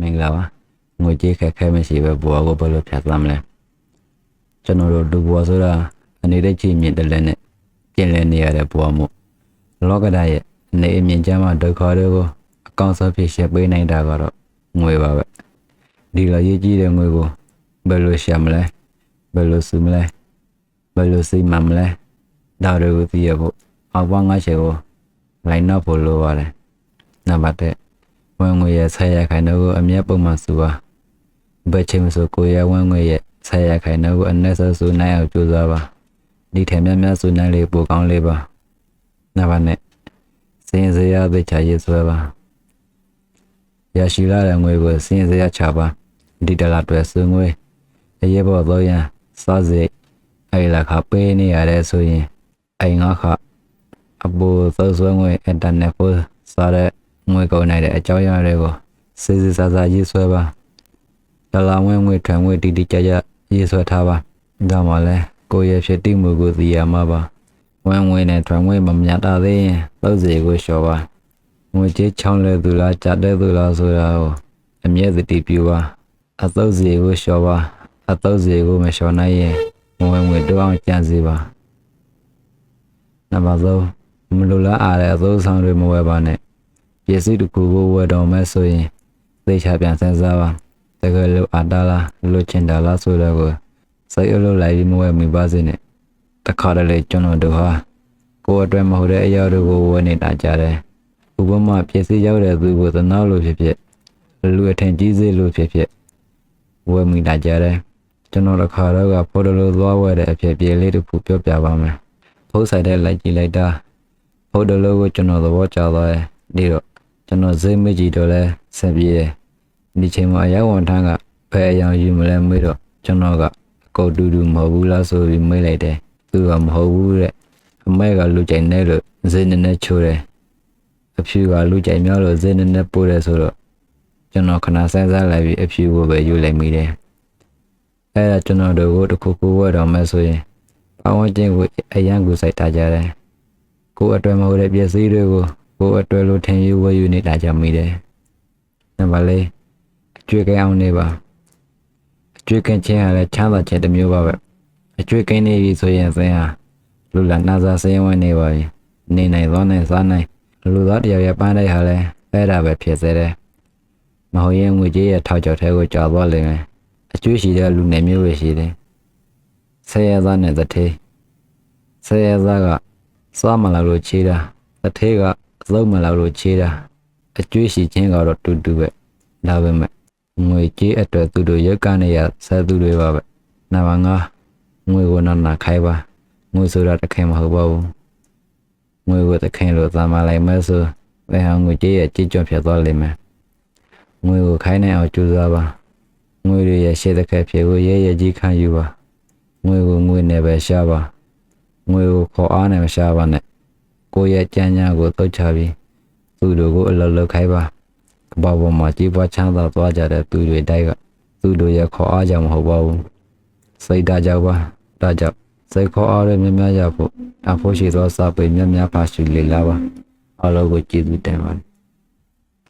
မင်္ဂလာပါငွေကြေးခက်ခဲမရှိပဲဘွားကိုဘယ်လိုဖြတ်သမ်းလဲကျွန်တော်တို့ဒူဘွားဆိုတာအနေနဲ့ချင်းမြင့်တယ်လည်းနဲ့ပြင်လဲနေရတဲ့ဘွားမို့လောကဓာတ်ရဲ့အနေအမြင့်ချမ်းမှာဒုက္ခတွေကိုအကောင့်ဆုံးဖြစ်ရှင်းပေးနိုင်တာကတော့ငွေပါပဲဒီလိုရေးကြည့်တဲ့ငွေကိုဘယ်လိုရှာမလဲဘယ်လိုစုမလဲဘယ်လိုစိတ်မှမလဲဒါတွေကိုသိရဖို့အဘွားငါချက်ကိုလိုက်နောက်ဖို့လိုပါတယ်နံပါတ်1ဝင်ငွေရဲ့ဆက်ရခိုင်တော့အမြတ်ပုံမှန်စုပါဘယ်ချိန်မှဆိုကိုရဝင်ငွေရဲ့ဆက်ရခိုင်တော့အနည်းဆုံးစုနိုင်အောင်ကြိုးစားပါဒီထက်များများစုနိုင်လေပိုကောင်းလေးပါနံပါတ်2စင်စရာသိချရေးဆွဲပါရရှိလာတဲ့ငွေကိုစင်စရာချပါဒီတလားတွေစုငွေအရေးပေါ်တော့ရန်စားစိတ်အဲ့လာခပေးနေရတဲ့ဆိုရင်အိမ်ငါခအဘူသောဆွဲငွေအင်တာနက်ဖို့စားတဲ့ငွေကုန်နိုင်တဲ့အကြောင်းအရာတွေကိုစစ်စစ်စားစားရေးဆွဲပါဒလာငွေထွန်ငွေတီတီကြကြရေးဆွဲထားပါဒါမှလည်းကိုယ့်ရဲ့ဖြစ်တည်မှုကိုသိရမှာပါဝင်ငွေနဲ့ထွန်ငွေမမြတ်တာသေးရင်သုတ်စီကိုလျှော်ပါငွေကြေးချောင်းလဲသူလားကြတဲ့သူလားဆိုတာကိုအမြဲတည်းပြပါအသုတ်စီကိုလျှော်ပါအသုတ်စီကိုမလျှော်နိုင်ရင်ဝင်ငွေတောင်းကြံစီပါနံပါတ်3မလိုလားအားတဲ့အသုတ်ဆောင်တွေမဝယ်ပါနဲ့ပစ္စည်းတစ်ခုကိုဝယ်တော်မဲ့ဆိုရင်သိချပြန်စဉ်းစားပါတကယ်လို့အတားလားလို့ချင်တာလားဆိုတော့ကိုစိတ်အလိုလိုက်ပြီးမဝယ်မိပါစေနဲ့တခါတလေကျွန်တော်တို့ဟာကိုယ်အတွက်မဟုတ်တဲ့အရာတွေကိုဝယ်နေတာကြတယ်ဥပမာပစ္စည်းရောက်တဲ့သူကိုသနာလို့ဖြစ်ဖြစ်လူအထင်ကြီးစေလို့ဖြစ်ဖြစ်ဝယ်မိတာကြတယ်ကျွန်တော်တခါတော့ကဖော်တလို့သွားဝယ်တဲ့အဖြစ်ပြေလေးတစ်ခုပြောပြပါမယ်ဖုတ်ဆိုင်တဲ့လိုက်ကြည့်လိုက်တာဖော်တလို့ကိုကျွန်တော်သဘောကျသွားတယ်ဒီတော့ကျွန်တော်စိတ်မကြည့်တော့လဲဆက်ပြေးတယ်ဒီချိန်မှာရောက်ဝန်ထမ်းကဖဲအယောင်ယူမလဲမေးတော့ကျွန်တော်ကအကောက်တူတူမဟုတ်ဘူးလားဆိုပြီးမေးလိုက်တယ်သူကမဟုတ်ဘူးတဲ့အမဲကလူကြိုင်နေလို့ဇင်းနဲ့ချိုးတယ်အဖြူကလူကြိုင်များလို့ဇင်းနဲ့ပို့တယ်ဆိုတော့ကျွန်တော်ခဏစဉ်းစားလိုက်ပြီးအဖြူကိုပဲယူလိုက်မိတယ်အဲ့ဒါကျွန်တော်တို့ကိုတစ်ခုခုဝယ်တော့မယ်ဆိုရင်အဝန်းကျင်းကိုအရန်ကိုစိုက်ထားကြတယ်ကိုယ်အတွက်မဟုတ်တဲ့ပစ္စည်းတွေကိုကိုယ်အတွက်လို့ထင်ယူဝယ်ယူနေတာကြမိတယ်နံပါတ်4အကျွေးကင်းအောင်နေပါအကျွေးကင်းခြင်းဟာလည်းချမ်းသာခြင်းတစ်မျိုးပါပဲအကျွေးကင်းနေပြီဆိုရင်သင်ဟာလူလာနာစာစင်းဝင်နေပါပြီနေနိုင်သွားနိုင်စားနိုင်လူသားတယောက်ရဲ့ပန်းတိုက်ဟာလည်းအဲ့ဒါပဲဖြစ်စေတယ်မဟုတ်ရင်ငွေကြေးရဲ့ထောက်ကျော်ထဲကိုကြာသွားလိမ့်မယ်အကျွေးရှိတဲ့လူနယ်မျိုးပဲရှိတယ်ဆဲရသားနဲ့တထေးဆဲရသားကစားမလာလို့ချေးတာတထေးကအလုံးမလာလို့ချေးတာအကျွေးရှိခြင်းကတော့တူတူပဲဒါပဲမဲ့ငွေကြေးအတွက်သူတို့ရက်ကနေရဆဲသူတွေပါပဲနံပါတ်5ငွေကိုနာခိုင်းပါငွေဆိုတာတခင်မဟုတ်ပါဘူးငွေကိုတခင်လို့သာမလိုက်မဲဆိုဘယ်ဟာငွေကြေးရဲ့ကြည်ကြောဖြစ်သွားလိမ့်မယ်ငွေကိုခိုင်းနိုင်အောင်ကြိုးစားပါငွေတွေရဲ့ရှေ့တစ်ခါဖြစ်ကိုရဲရဲကြီးခံယူပါငွေကိုငွေနဲ့ပဲရှာပါငွေကိုခေါ်အားနဲ့မရှာပါနဲ့ကိုယ့်ရဲ့ကြမ်းကြမ်းကိုသုတ်ချပြီးသူတို့ကိုအလုပ်လုပ်ခိုင်းပါကဘာပေါ်မှာကြီးပွားချမ်းသာသွားကြတဲ့သူတွေတိုက်ကသူတို့ရဲ့ခေါ်အားကြောင့်မဟုတ်ပါဘူးစိတ်ဓာတ်ကြောင့်ပါဒါကြောင့်စိတ်ခေါ်အားတွေများများရဖို့အဖို့ရှိသောစာပေများများပါရှိလေလာပါအလောကိုကြည့်သူတင်ပါတယ်